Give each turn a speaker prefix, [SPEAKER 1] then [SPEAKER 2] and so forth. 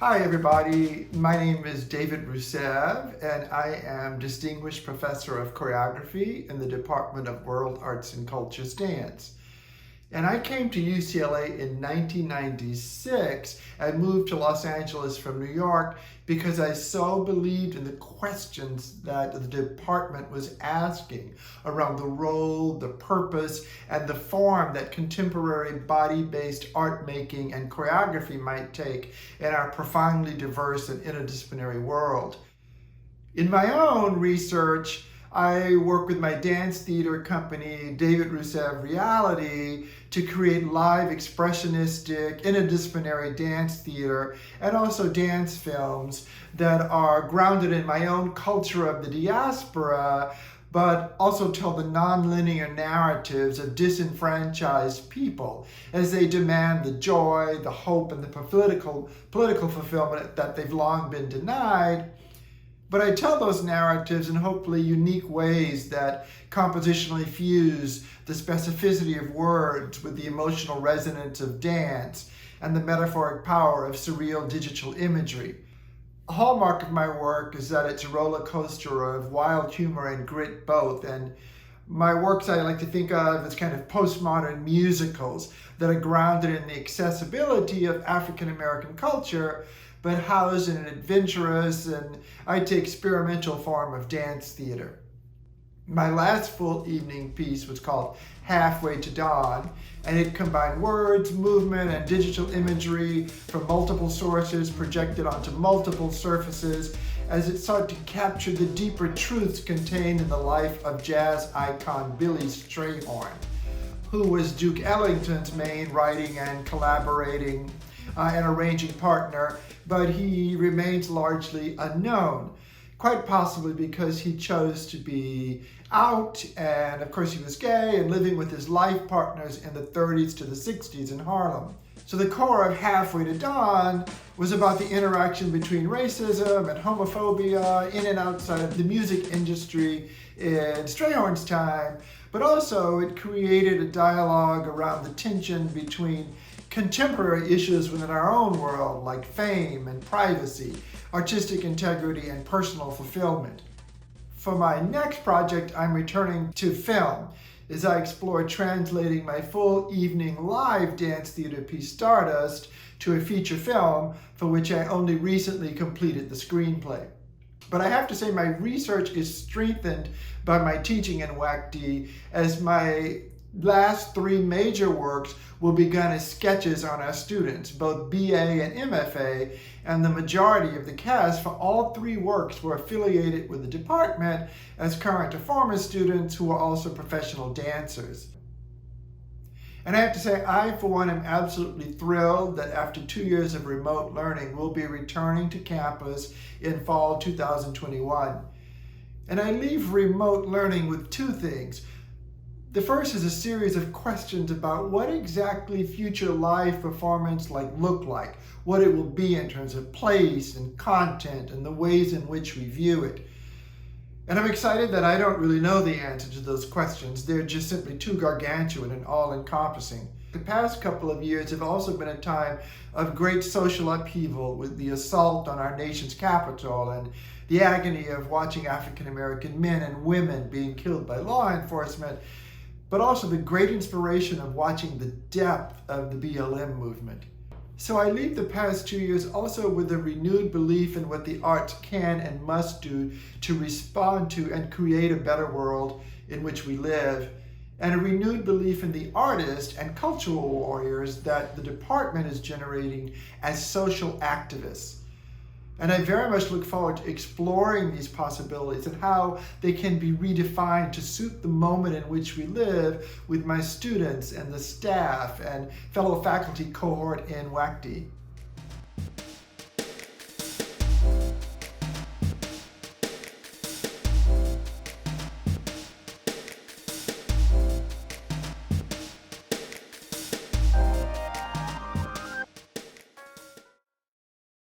[SPEAKER 1] Hi everybody, my name is David Roussève and I am Distinguished Professor of Choreography in the Department of World Arts and Culture's Dance. And I came to UCLA in 1996 and moved to Los Angeles from New York because I so believed in the questions that the department was asking around the role, the purpose, and the form that contemporary body-based art making and choreography might take in our profoundly diverse and interdisciplinary world. In my own research, I work with my dance theater company, David Roussève Reality, to create live expressionistic, interdisciplinary dance theater and also dance films that are grounded in my own culture of the diaspora, but also tell the nonlinear narratives of disenfranchised people as they demand the joy, the hope, and the political fulfillment that they've long been denied. But I tell those narratives in hopefully unique ways that compositionally fuse the specificity of words with the emotional resonance of dance and the metaphoric power of surreal digital imagery. A hallmark of my work is that it's a roller coaster of wild humor and grit both, and my works I like to think of as kind of postmodern musicals that are grounded in the accessibility of African American culture, but housed in an adventurous and I'd say experimental form of dance theater. My last full evening piece was called Halfway to Dawn, and it combined words, movement, and digital imagery from multiple sources projected onto multiple surfaces as it sought to capture the deeper truths contained in the life of jazz icon Billy Strayhorn, who was Duke Ellington's main writing and collaborating and arranging partner, but he remains largely unknown, quite possibly because he chose to be out, and of course he was gay and living with his life partners in the 30s to the 60s in Harlem. So the core of Halfway to Dawn was about the interaction between racism and homophobia in and outside of the music industry in Strayhorn's time, but also it created a dialogue around the tension between contemporary issues within our own world, like fame and privacy, artistic integrity, and personal fulfillment. For my next project, I'm returning to film as I explore translating my full evening live dance theater piece Stardust to a feature film for which I only recently completed the screenplay. But I have to say my research is strengthened by my teaching in WACD, as my last three major works will be done as sketches on our students, both BA and MFA, and the majority of the cast for all three works were affiliated with the department as current or former students who are also professional dancers. And I have to say, I for one am absolutely thrilled that after 2 years of remote learning, we'll be returning to campus in fall 2021. And I leave remote learning with two things. The first is a series of questions about what exactly future live performance look like, what it will be in terms of place and content and the ways in which we view it. And I'm excited that I don't really know the answer to those questions. They're just simply too gargantuan and all-encompassing. The past couple of years have also been a time of great social upheaval with the assault on our nation's capital and the agony of watching African American men and women being killed by law enforcement, but also the great inspiration of watching the depth of the BLM movement. So I leave the past 2 years also with a renewed belief in what the arts can and must do to respond to and create a better world in which we live, and a renewed belief in the artists and cultural warriors that the department is generating as social activists. And I very much look forward to exploring these possibilities and how they can be redefined to suit the moment in which we live with my students and the staff and fellow faculty cohort in WACD.